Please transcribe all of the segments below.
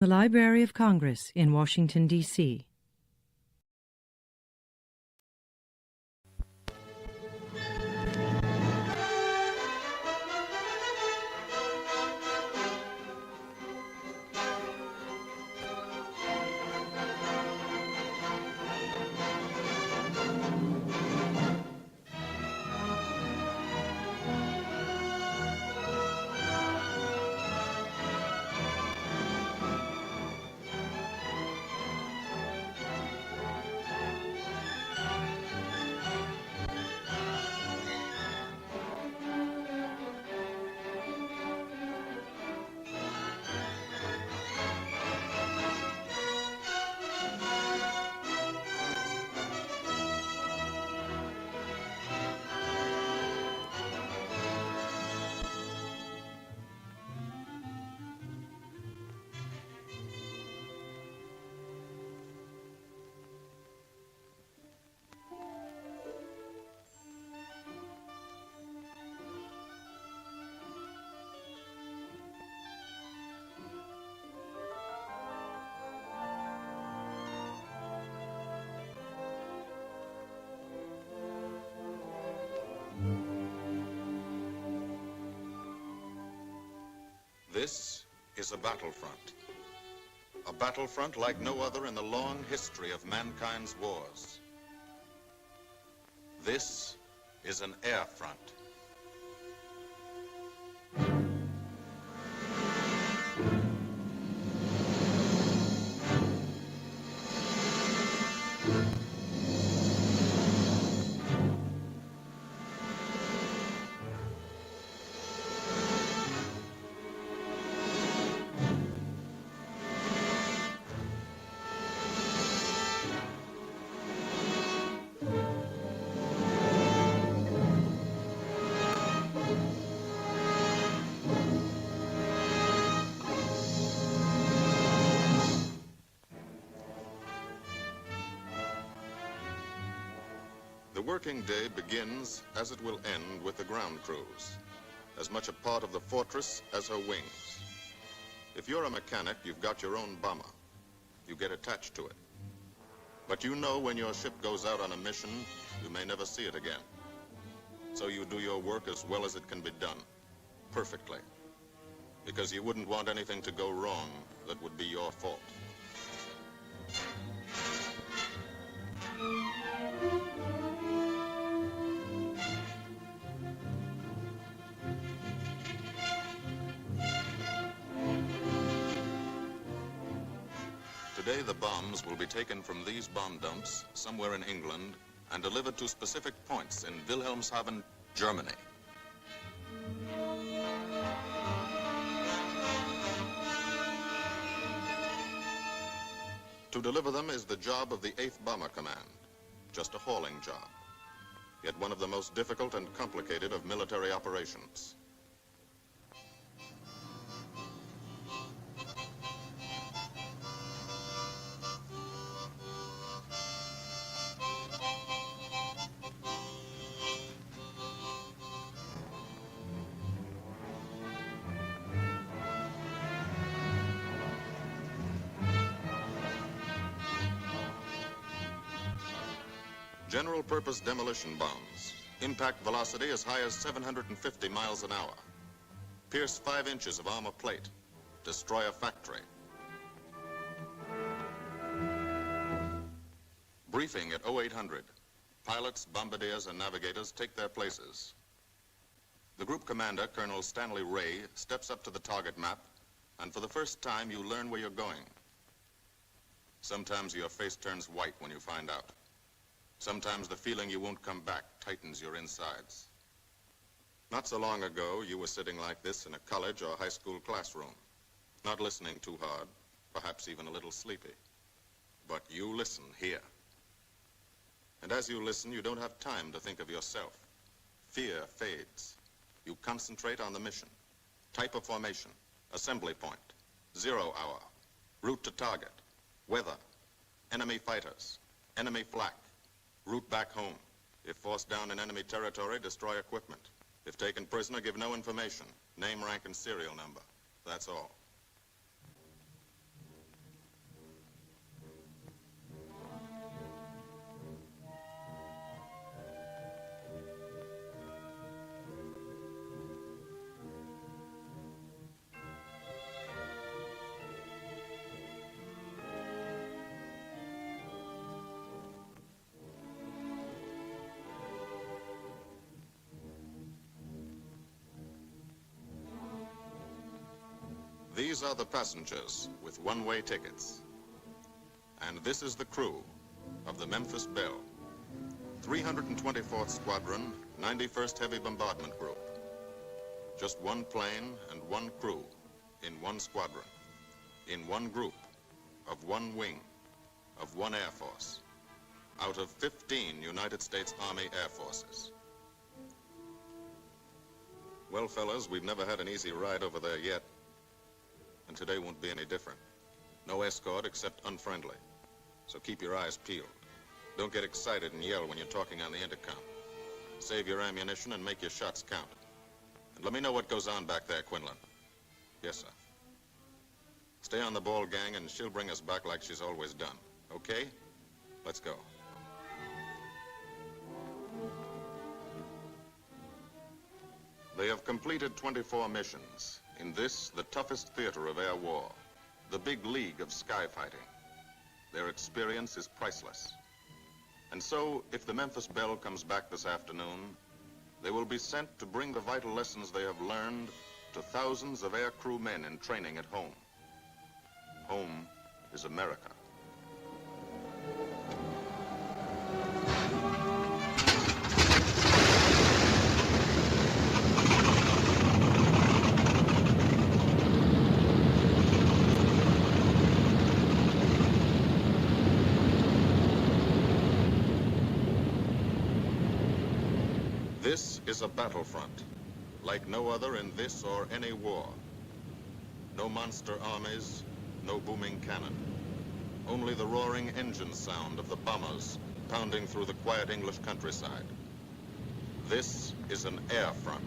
The Library of Congress in Washington, D.C. This is a battlefront. A battlefront like no other in the long history of mankind's wars. This is an air front. The working day begins, as it will end, with the ground crews, as much a part of the fortress as her wings. If you're a mechanic, you've got your own bomber. You get attached to it. But you know when your ship goes out on a mission, you may never see it again. So you do your work as well as it can be done, perfectly, because you wouldn't want anything to go wrong that would be your fault. Today, the bombs will be taken from these bomb dumps somewhere in England and delivered to specific points in Wilhelmshaven, Germany. To deliver them is the job of the 8th Bomber Command, just a hauling job, yet one of the most difficult and complicated of military operations. General-purpose demolition bombs. Impact velocity as high as 750 miles an hour. Pierce 5 inches of armor plate. Destroy a factory. Briefing at 0800. Pilots, bombardiers, and navigators take their places. The group commander, Colonel Stanley Ray, steps up to the target map, and for the first time you learn where you're going. Sometimes your face turns white when you find out. Sometimes the feeling you won't come back tightens your insides. Not so long ago, you were sitting like this in a college or high school classroom, not listening too hard, perhaps even a little sleepy. But you listen here. And as you listen, you don't have time to think of yourself. Fear fades. You concentrate on the mission. Type of formation, assembly point, 0 hour, route to target, weather, enemy fighters, enemy flak, route back home. If forced down in enemy territory, destroy equipment. If taken prisoner, give no information. Name, rank, and serial number. That's all. These are the passengers with one-way tickets. And this is the crew of the Memphis Belle, 324th Squadron, 91st Heavy Bombardment Group. Just one plane and one crew in one squadron, in one group, of one wing, of one Air Force, out of 15 United States Army Air Forces. Well, fellas, we've never had an easy ride over there yet, and today won't be any different. No escort except unfriendly, so keep your eyes peeled. Don't get excited and yell when you're talking on the intercom. Save your ammunition and make your shots count. And let me know what goes on back there, Quinlan. Yes, sir. Stay on the ball, gang, and she'll bring us back like she's always done. Okay? Let's go. They have completed 24 missions in this, the toughest theater of air war, the big league of sky fighting. Their experience is priceless. And so, if the Memphis Belle comes back this afternoon, they will be sent to bring the vital lessons they have learned to thousands of air crew men in training at home. Home is America. This is a battlefront, like no other in this or any war. No monster armies, no booming cannon. Only the roaring engine sound of the bombers pounding through the quiet English countryside. This is an air front.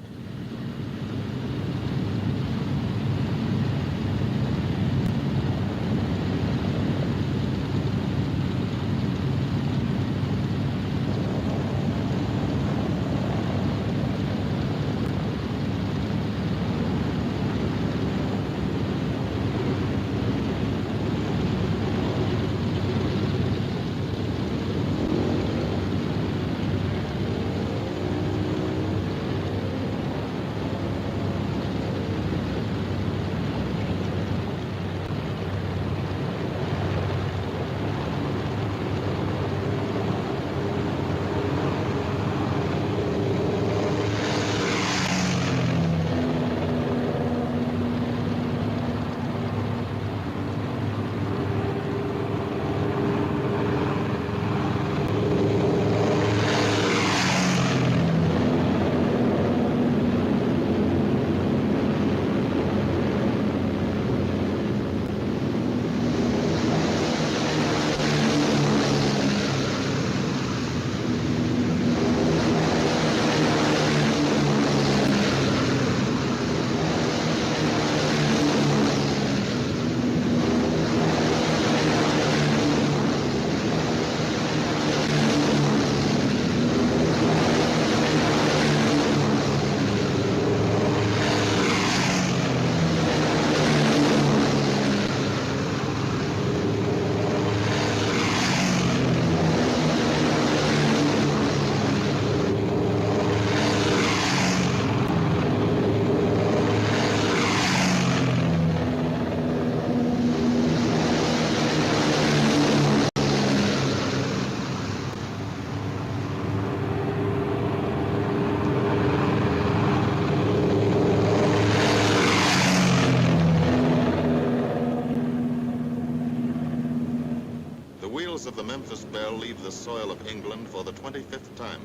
The wheels of the Memphis Belle leave the soil of England for the 25th time.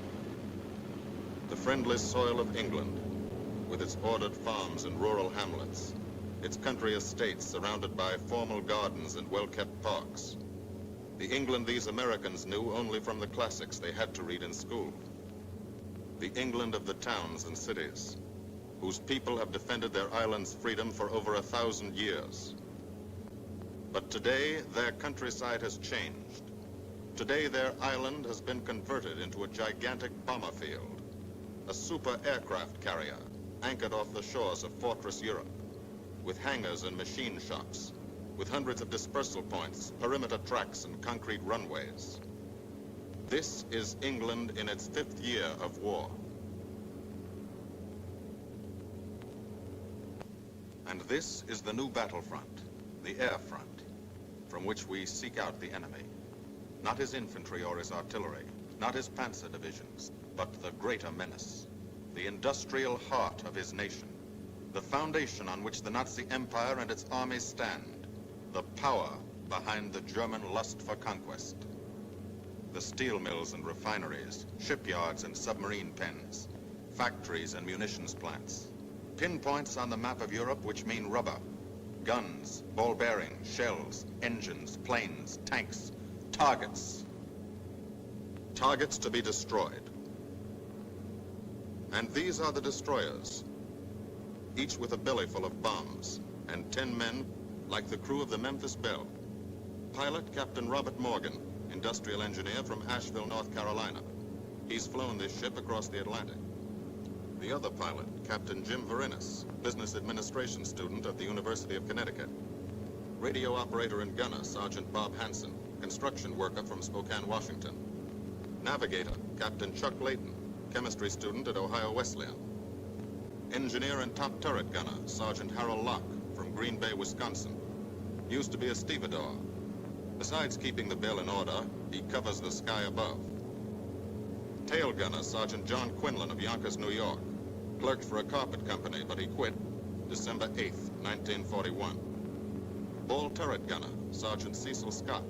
The friendly soil of England, with its ordered farms and rural hamlets, its country estates surrounded by formal gardens and well-kept parks. The England these Americans knew only from the classics they had to read in school. The England of the towns and cities, whose people have defended their island's freedom for over 1,000 years. But today, their countryside has changed. Today, their island has been converted into a gigantic bomber field, a super aircraft carrier anchored off the shores of Fortress Europe, with hangars and machine shops, with hundreds of dispersal points, perimeter tracks, and concrete runways. This is England in its 5th year of war. And This is the new battlefront, the air front, from which we seek out the enemy. Not his infantry or his artillery, not his panzer divisions, but the greater menace, the industrial heart of his nation, the foundation on which the Nazi Empire and its armies stand, the power behind the German lust for conquest. The steel mills and refineries, shipyards and submarine pens, factories and munitions plants, pinpoints on the map of Europe which mean rubber, guns, ball bearings, shells, engines, planes, tanks, targets. Targets to be destroyed. And these are the destroyers, each with a belly full of bombs, and 10 men like the crew of the Memphis Belle. Pilot Captain Robert Morgan, industrial engineer from Asheville, North Carolina. He's flown this ship across the Atlantic. The other pilot, Captain Jim Verinis, business administration student at the University of Connecticut. Radio operator and gunner, Sergeant Bob Hansen, construction worker from Spokane, Washington. Navigator, Captain Chuck Layton, chemistry student at Ohio Wesleyan. Engineer and top turret gunner, Sergeant Harold Locke, from Green Bay, Wisconsin. Used to be a stevedore. Besides keeping the Belle in order, he covers the sky above. Tail gunner, Sergeant John Quinlan of Yonkers, New York. Clerked for a carpet company, but he quit December 8th, 1941. Ball turret gunner, Sergeant Cecil Scott.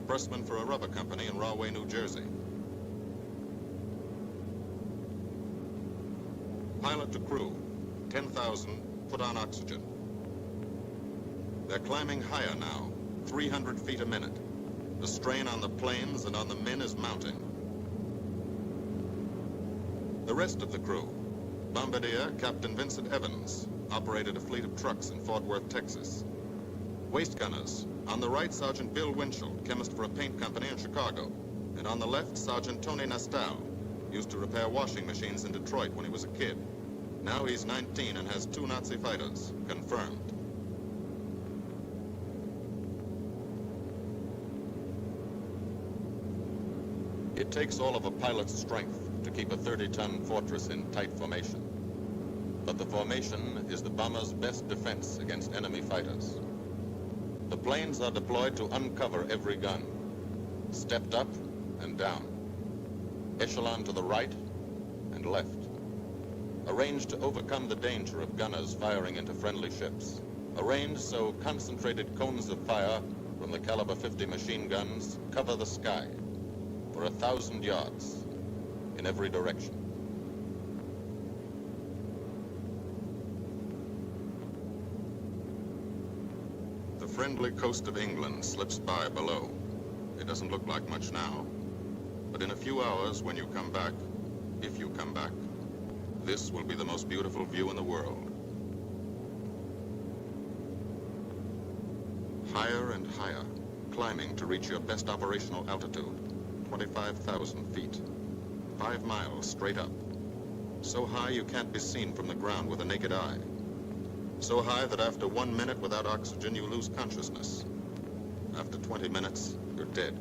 Pressman for a rubber company in Rahway, New Jersey. Pilot to crew, 10,000, put on oxygen. They're climbing higher now, 300 feet a minute. The strain on the planes and on the men is mounting. The rest of the crew, Bombardier Captain Vincent Evans, operated a fleet of trucks in Fort Worth, Texas. Waist gunners, on the right, Sergeant Bill Winchell, chemist for a paint company in Chicago. And on the left, Sergeant Tony Nastal, used to repair washing machines in Detroit when he was a kid. Now he's 19 and has 2 Nazi fighters, confirmed. It takes all of a pilot's strength to keep a 30-ton fortress in tight formation. But the formation is the bomber's best defense against enemy fighters. The planes are deployed to uncover every gun, stepped up and down, echelon to the right and left, arranged to overcome the danger of gunners firing into friendly ships, arranged so concentrated cones of fire from the caliber 50 machine guns cover the sky for 1,000 yards in every direction. The friendly coast of England slips by below. It doesn't look like much now, but in a few hours when you come back, if you come back, this will be the most beautiful view in the world. Higher and higher, climbing to reach your best operational altitude, 25,000 feet, 5 miles straight up. So high you can't be seen from the ground with the naked eye. So high that after 1 minute without oxygen, you lose consciousness. After 20 minutes, you're dead.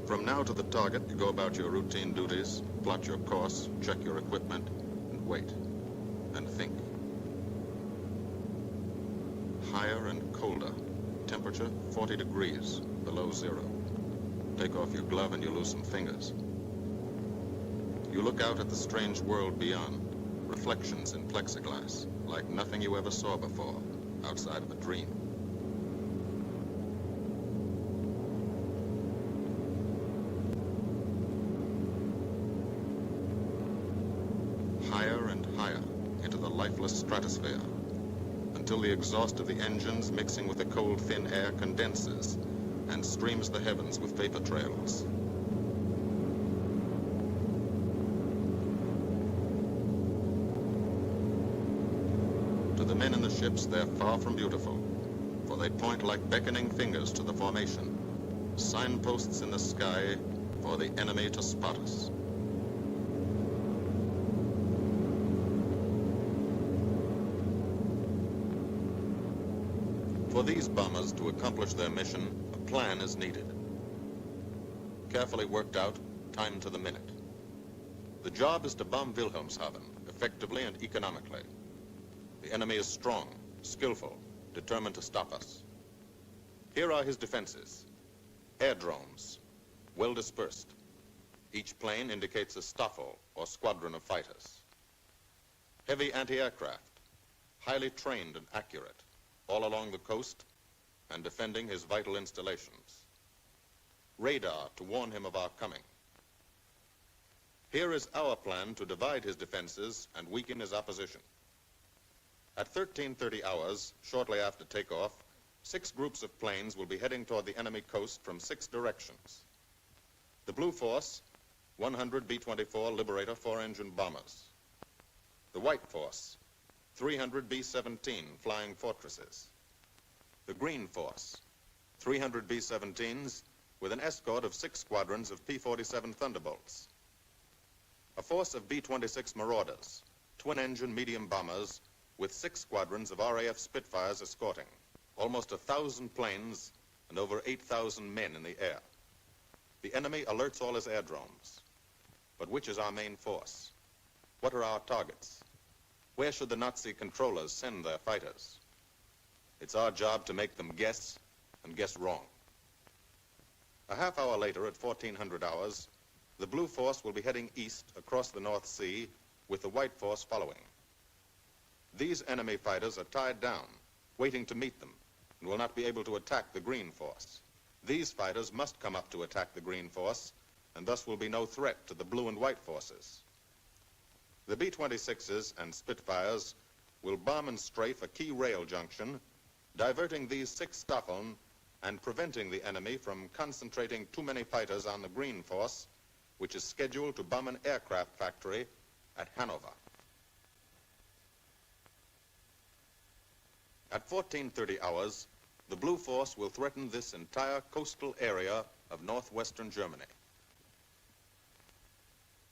From now to the target, you go about your routine duties, plot your course, check your equipment, and wait, and think. Higher and colder. Temperature 40 degrees, below zero. Take off your glove and you lose some fingers. You look out at the strange world beyond, reflections in plexiglass, like nothing you ever saw before, outside of a dream. Higher and higher into the lifeless stratosphere, until the exhaust of the engines mixing with the cold, thin air condenses and streams the heavens with vapor trails. To the men in the ships, they're far from beautiful, for they point like beckoning fingers to the formation, signposts in the sky for the enemy to spot us. For these bombers to accomplish their mission, a plan is needed. Carefully worked out, timed to the minute. The job is to bomb Wilhelmshaven effectively and economically. The enemy is strong, skillful, determined to stop us. Here are his defenses. Airdromes, well dispersed. Each plane indicates a staffel or squadron of fighters. Heavy anti-aircraft, highly trained and accurate, all along the coast and defending his vital installations. Radar to warn him of our coming. Here is our plan to divide his defenses and weaken his opposition. At 13:30 hours, shortly after takeoff, 6 groups of planes will be heading toward the enemy coast from 6 directions. The Blue Force, 100 B-24 Liberator 4-engine bombers. The White Force, 300 B-17 Flying Fortresses. The Green Force, 300 B-17s with an escort of 6 squadrons of P-47 Thunderbolts. A force of B-26 Marauders, twin-engine medium bombers with 6 squadrons of RAF Spitfires escorting. Almost 1,000 planes and over 8,000 men in the air. The enemy alerts all his airdromes. But which is our main force? What are our targets? Where should the Nazi controllers send their fighters? It's our job to make them guess, and guess wrong. A half hour later, at 1400 hours, the Blue Force will be heading east across the North Sea with the White Force following. These enemy fighters are tied down, waiting to meet them, and will not be able to attack the Green Force. These fighters must come up to attack the Green Force, and thus will be no threat to the Blue and White Forces. The B-26s and Spitfires will bomb and strafe a key rail junction, diverting these 6 Staffeln and preventing the enemy from concentrating too many fighters on the Green Force, which is scheduled to bomb an aircraft factory at Hanover. At 14:30 hours, the Blue Force will threaten this entire coastal area of northwestern Germany.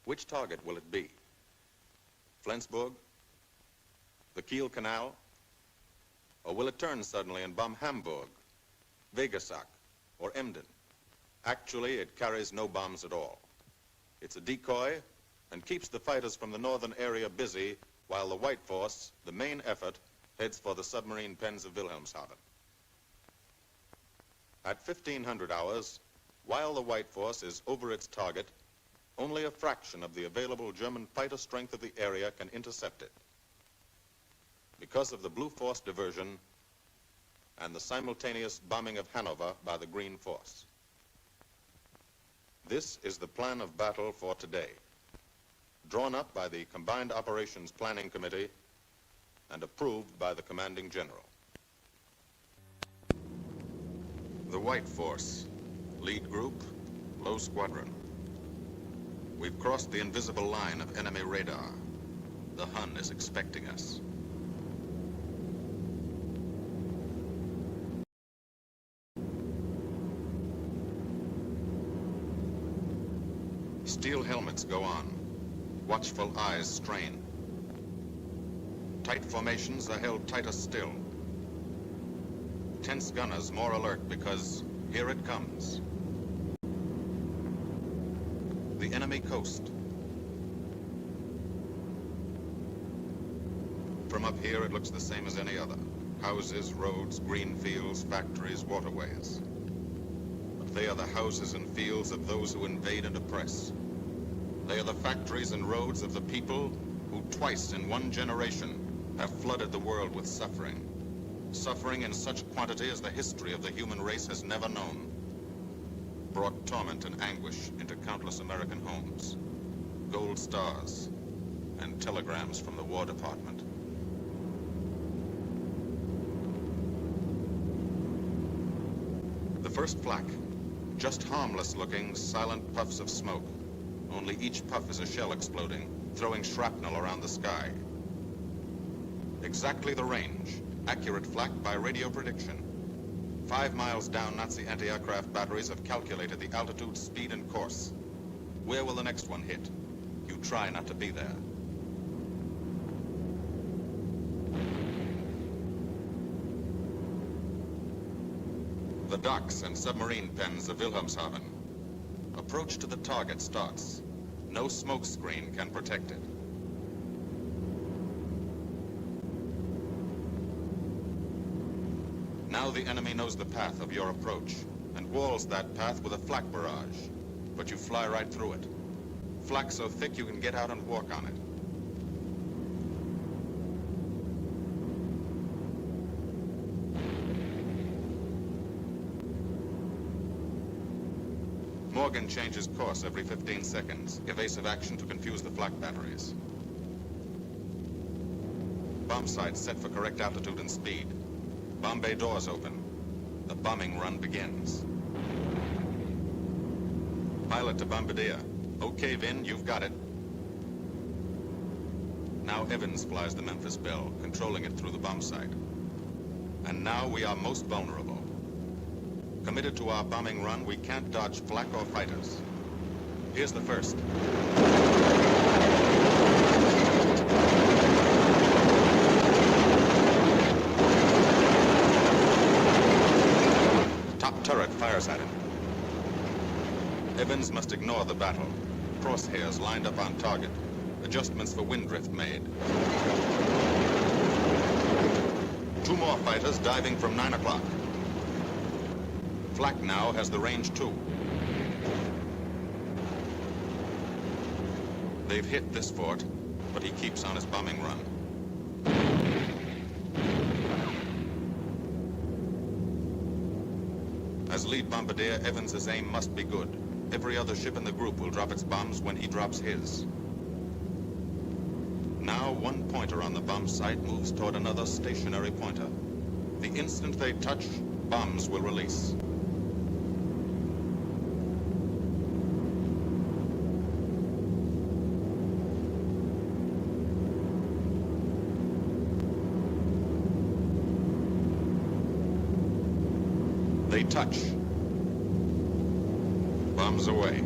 Which target will it be? Flensburg? The Kiel Canal? Or will it turn suddenly and bomb Hamburg, Wegesack, or Emden? Actually, it carries no bombs at all. It's a decoy and keeps the fighters from the northern area busy while the White Force, the main effort, heads for the submarine pens of Wilhelmshaven. At 1500 hours, while the White Force is over its target, only a fraction of the available German fighter strength of the area can intercept it. Because of the Blue Force diversion and the simultaneous bombing of Hanover by the Green Force. This is the plan of battle for today, drawn up by the Combined Operations Planning Committee and approved by the Commanding General. The White Force, lead group, low squadron. We've crossed the invisible line of enemy radar. The Hun is expecting us. Steel helmets go on. Watchful eyes strain. Tight formations are held tighter still. Tense gunners more alert because here it comes. The enemy coast. From up here, it looks the same as any other. Houses, roads, green fields, factories, waterways. But they are the houses and fields of those who invade and oppress. They are the factories and roads of the people who twice in one generation have flooded the world with suffering. Suffering in such quantity as the history of the human race has never known. Brought torment and anguish into countless American homes. Gold stars and telegrams from the War Department. The first flak, just harmless-looking, silent puffs of smoke. Only each puff is a shell exploding, throwing shrapnel around the sky. Exactly the range, accurate flak by radio prediction. 5 miles down, Nazi anti-aircraft batteries have calculated the altitude, speed, and course. Where will the next one hit? You try not to be there. The docks and submarine pens of Wilhelmshaven. Approach to the target starts. No smoke screen can protect it. Now the enemy knows the path of your approach and walls that path with a flak barrage. But you fly right through it. Flak so thick you can get out and walk on it. Morgan changes course every 15 seconds. Evasive action to confuse the flak batteries. Bomb sights set for correct altitude and speed. Bomb bay doors open. The bombing run begins. Pilot to Bombardier. Okay, Vin, you've got it. Now Evans flies the Memphis Belle, controlling it through the bomb site. And now we are most vulnerable. Committed to our bombing run, we can't dodge flak or fighters. Here's the first. Top turret fires at him. Evans must ignore the battle. Crosshairs lined up on target. Adjustments for wind drift made. 2 more fighters diving from 9 o'clock. Flak now has the range too. They've hit this fort, but he keeps on his bombing run. As lead bombardier, Evans's aim must be good. Every other ship in the group will drop its bombs when he drops his. Now one pointer on the bomb site moves toward another stationary pointer. The instant they touch, bombs will release. They touch. Bombs away.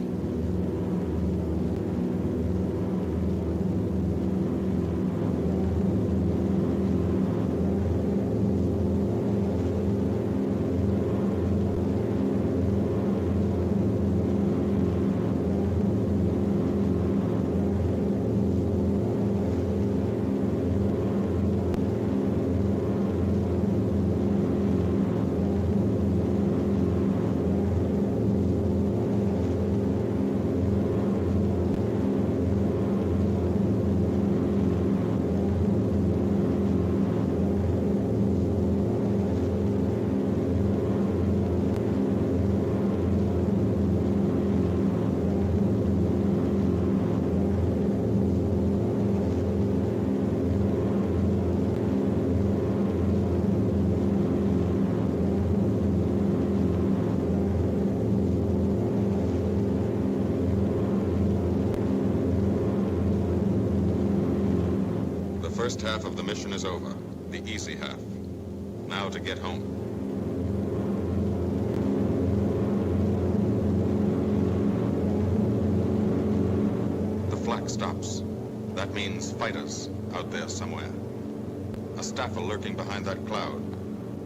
The first half of the mission is over, the easy half. Now to get home. The flak stops. That means fighters out there somewhere. A staffer lurking behind that cloud,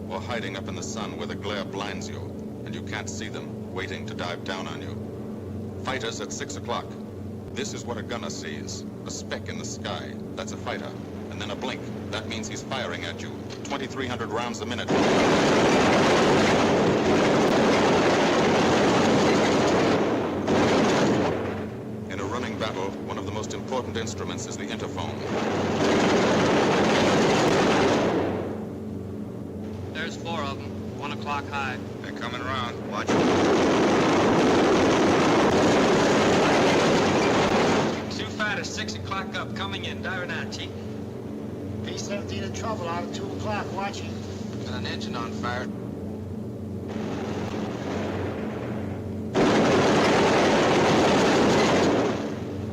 or hiding up in the sun where the glare blinds you, and you can't see them, waiting to dive down on you. Fighters at 6 o'clock. This is what a gunner sees. A speck in the sky. That's a fighter. And then a blink. That means he's firing at you. 2,300 rounds a minute. In a running battle, one of the most important instruments is the interphone. There's 4 of them. 1 o'clock high. They're coming around. Watch it. 2 fighters, 6 o'clock up, coming in. Diving out, Chief. B-17 in trouble out at 2 o'clock, watching. Got an engine on fire.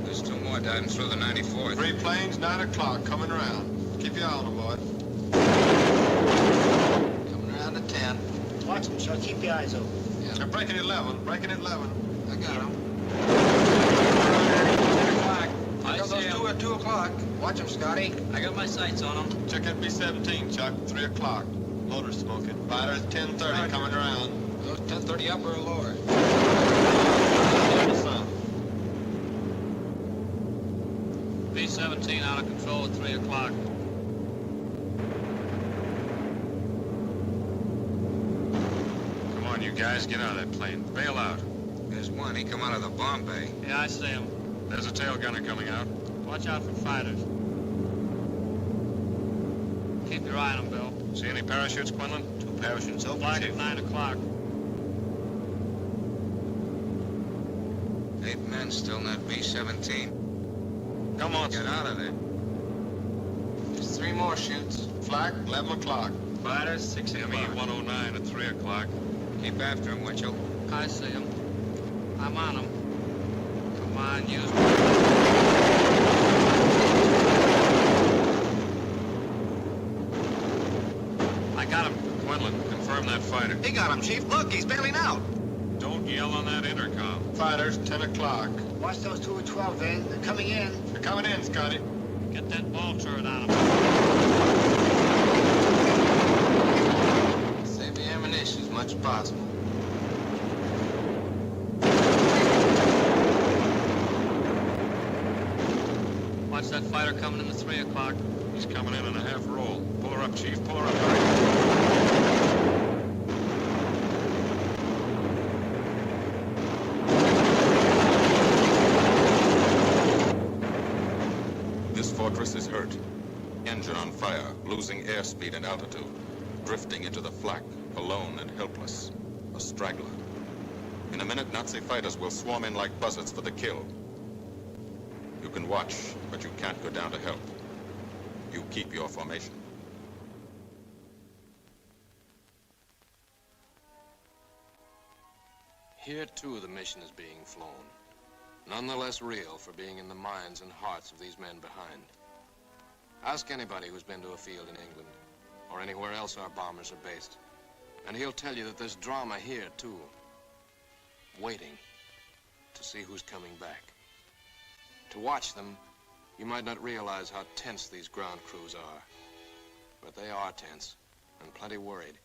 There's 2 more diving through the 94th. 3 planes, 9 o'clock, coming around. Keep your eye on them, boy. Coming around to 10. Watch them, Chuck. Keep your eyes open. Yeah. They're breaking at 11, breaking at 11. I got them. I got those 2 at 2 o'clock. Watch them, Scotty. I got my sights on them. Check that B-17, Chuck, 3 o'clock. Motor's smoking. Fighters, 10:30, coming around. Those 10:30 upper or lower? The sun. B-17 out of control at 3 o'clock. Come on, you guys, get out of that plane. Bail out. There's one. He come out of the bomb bay. Yeah, I see him. There's a tail gunner coming out. Watch out for fighters. Keep your eye on them, Bill. See any parachutes, Quinlan? 2 parachutes open, Flag Chief. at 9 o'clock. 8 men still in that B-17. Come on, Get out of there. There's 3 more chutes. Flag, 11 o'clock. Fighters, 6 o'clock. ME-109 at 3 o'clock. Keep after him, Winchell. I see him. I'm on him. Come on, use I got him. Quinlan, confirm that fighter. He got him, Chief. Look, he's bailing out. Don't yell on that intercom. Fighters, 10 o'clock. Watch those 2 at 12, Van. They're coming in. They're coming in, Scotty. Get that ball turret on him. Save the ammunition as much as possible. Watch that fighter coming in at 3 o'clock. He's coming in a half roll. Pull her up, Chief. Pull her up. Hurry. This fortress is hurt. Engine on fire, losing airspeed and altitude, drifting into the flak, alone and helpless. A straggler. In a minute, Nazi fighters will swarm in like buzzards for the kill. You can watch, but you can't go down to help. You keep your formation. Here, too, the mission is being flown. None the less real for being in the minds and hearts of these men behind. Ask anybody who's been to a field in England, or anywhere else our bombers are based, and he'll tell you that there's drama here, too. Waiting to see who's coming back. To watch them, you might not realize how tense these ground crews are. But they are tense, and plenty worried.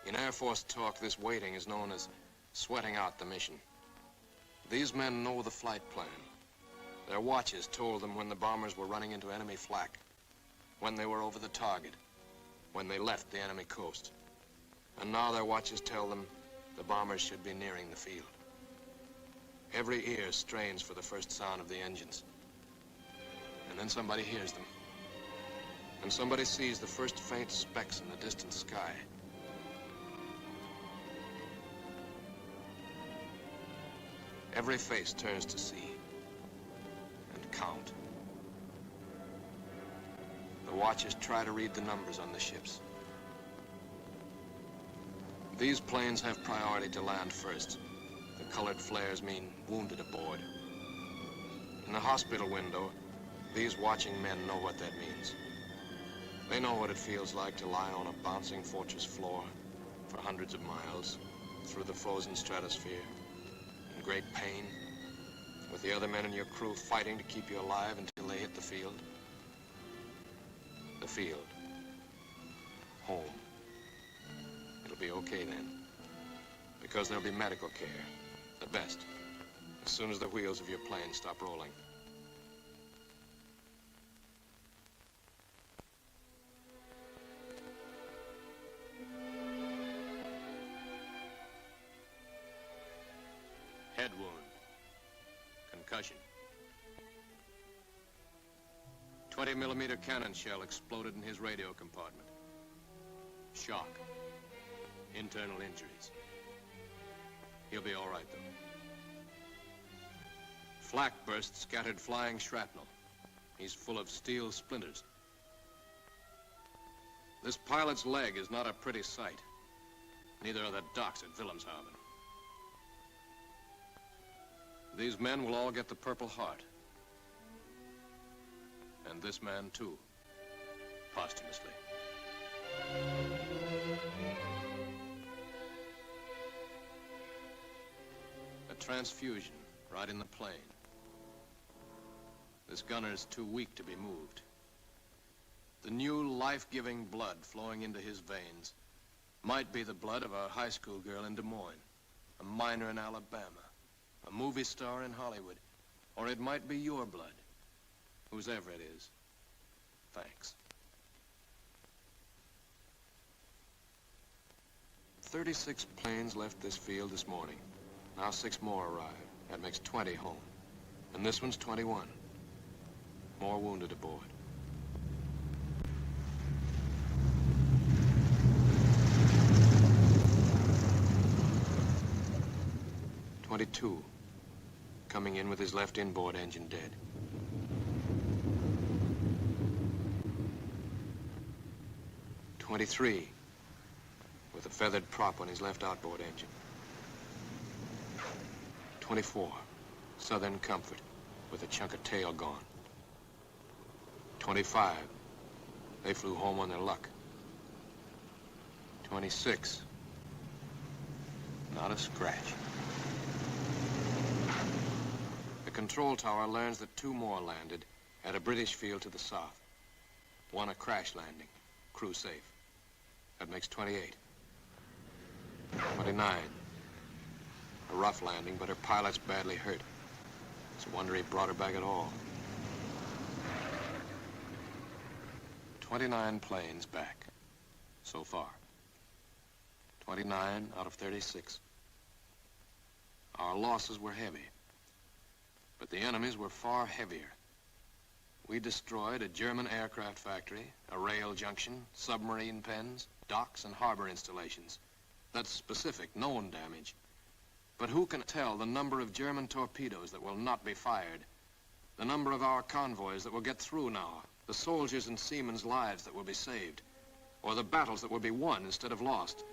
In Air Force talk, this waiting is known as sweating out the mission. These men know the flight plan. Their watches told them when the bombers were running into enemy flak, when they were over the target, when they left the enemy coast. And now their watches tell them the bombers should be nearing the field. Every ear strains for the first sound of the engines. And then somebody hears them. And somebody sees the first faint specks in the distant sky. Every face turns to see and count. The watchers try to read the numbers on the ships. These planes have priority to land first. The colored flares mean wounded aboard. In the hospital window, these watching men know what that means. They know what it feels like to lie on a bouncing fortress floor for hundreds of miles through the frozen stratosphere, in great pain, with the other men in your crew fighting to keep you alive until they hit the field. The field. Home. It'll be okay then, because there'll be medical care, the best, as soon as the wheels of your plane stop rolling. Head wound. Concussion. 20-millimeter cannon shell exploded in his radio compartment. Shock. Internal injuries. He'll be all right, though. Flak burst scattered flying shrapnel. He's full of steel splinters. This pilot's leg is not a pretty sight. Neither are the docks at Wilhelmshaven. These men will all get the Purple Heart. And this man, too, posthumously. A transfusion right in the plane. This gunner's too weak to be moved. The new life-giving blood flowing into his veins might be the blood of a high school girl in Des Moines, a miner in Alabama, a movie star in Hollywood, Or it might be your blood. Whosever it is. Thanks. 36 planes left this field this morning. Now 6 more arrived. That makes 20 home. And this one's 21. More wounded aboard. .22, coming in with his left inboard engine dead. .23, with a feathered prop on his left outboard engine. .24, Southern Comfort, with a chunk of tail gone. .25, they flew home on their luck. .26, not a scratch. The control tower learns that 2 more landed at a British field to the south. 1 a crash landing, crew safe. That makes 28. 29. A rough landing, but her pilot's badly hurt. It's a wonder he brought her back at all. 29 planes back, so far. 29 out of 36. Our losses were heavy, but the enemy's were far heavier. We destroyed a German aircraft factory, a rail junction, submarine pens, docks and harbor installations. That's specific, known damage. But who can tell the number of German torpedoes that will not be fired, the number of our convoys that will get through now, the soldiers and seamen's lives that will be saved, or the battles that will be won instead of lost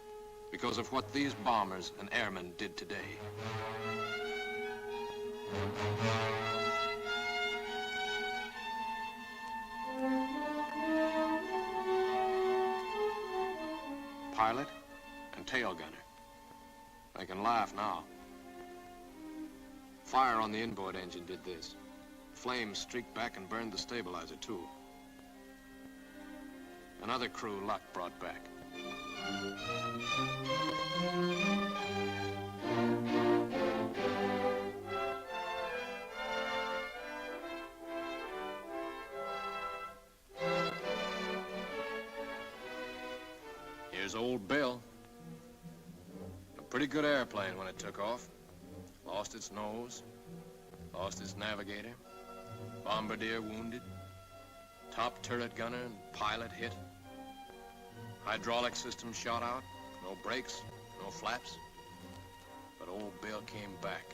because of what these bombers and airmen did today. Pilot and tail gunner. They can laugh now. Fire on the inboard engine did this. Flames streaked back and burned the stabilizer, too. Another crew luck brought back. Here's old Bill. A pretty good airplane when it took off. Lost its nose, lost its navigator, bombardier wounded, top turret gunner and pilot hit, hydraulic system shot out, no brakes, no flaps, but old Bill came back.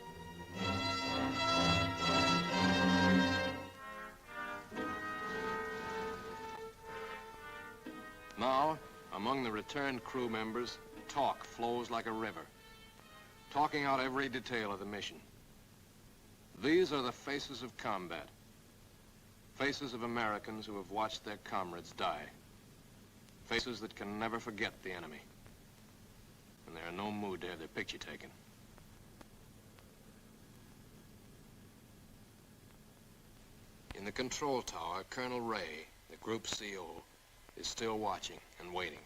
Now, among the returned crew members, talk flows like a river, talking out every detail of the mission. These are the faces of combat, faces of Americans who have watched their comrades die, faces that can never forget the enemy, and they're in no mood to have their picture taken. In the control tower, Colonel Ray, the group CO, is still watching and waiting.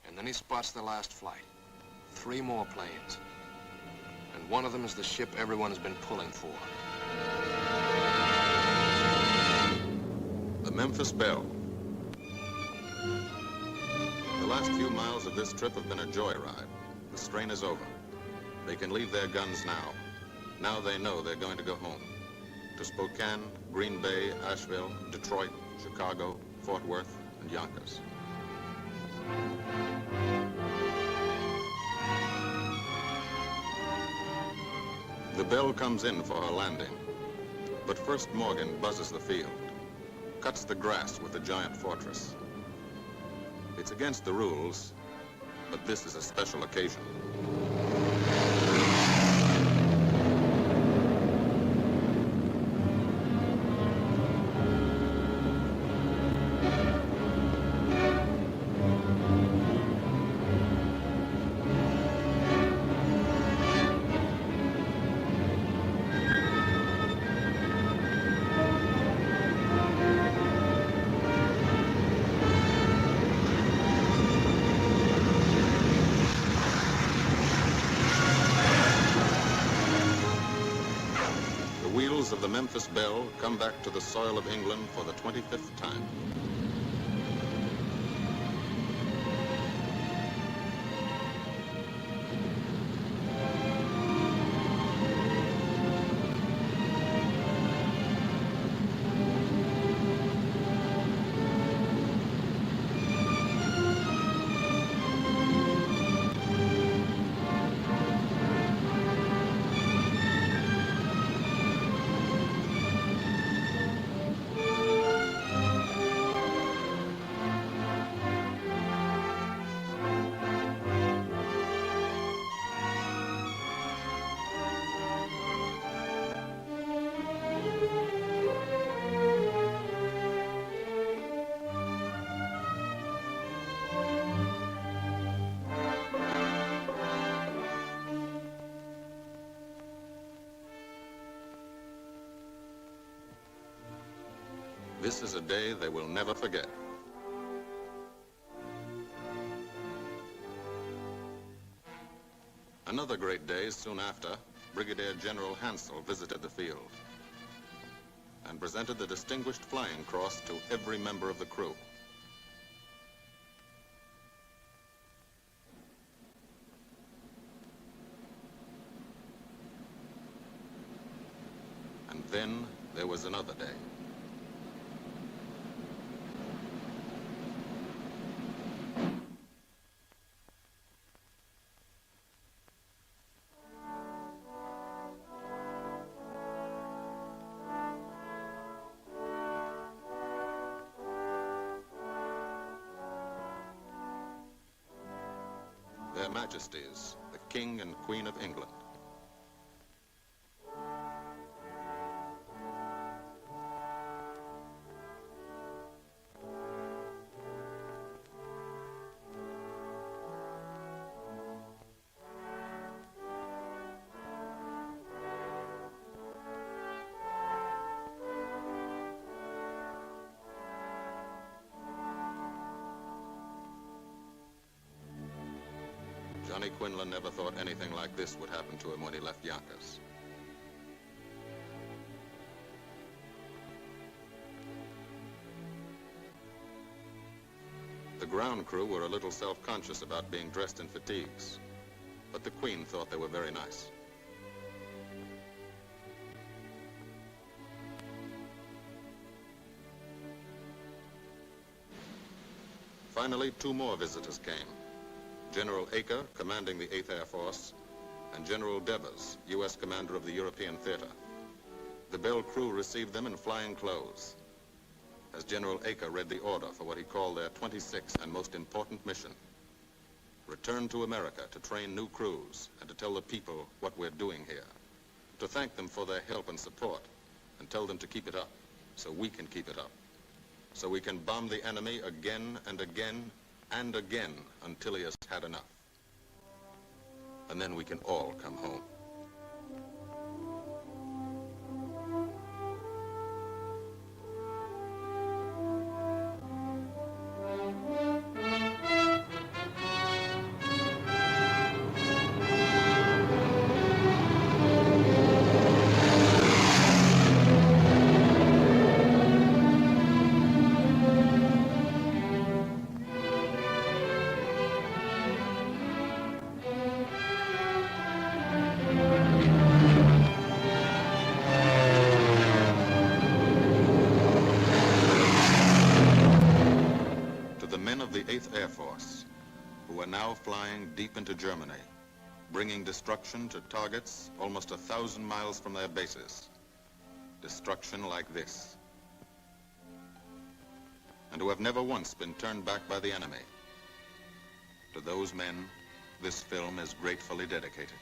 And then he spots the last flight. 3 more planes. And one of them is the ship everyone's been pulling for. The Memphis Belle. The last few miles of this trip have been a joyride. The strain is over. They can leave their guns now. Now they know they're going to go home. To Spokane, Green Bay, Asheville, Detroit, Chicago, Fort Worth, and Yonkers. The Belle comes in for her landing, but first Morgan buzzes the field, cuts the grass with the giant fortress. It's against the rules, but this is a special occasion. have the Memphis Belle come back to the soil of England for the 25th time. This is a day they will never forget. Another great day soon after, Brigadier General Hansel visited the field and presented the Distinguished Flying Cross to every member of the crew. And then there was another day. Their Majesties, the King and Queen of England. Johnny Quinlan never thought anything like this would happen to him when he left Yonkers. The ground crew were a little self-conscious about being dressed in fatigues, but the Queen thought they were very nice. Finally, two more visitors came. General Acre, commanding the 8th Air Force, and General Devers, U.S. commander of the European Theater. The Belle crew received them in flying clothes, as General Acre read the order for what he called their 26th and most important mission. Return to America to train new crews and to tell the people what we're doing here. To thank them for their help and support and tell them to keep it up so we can keep it up. So we can bomb the enemy again and again and again until he has had enough. And then we can all come home. The 8th Air Force, who are now flying deep into Germany, bringing destruction to targets almost 1,000 miles from their bases. Destruction like this. And who have never once been turned back by the enemy. To those men, this film is gratefully dedicated.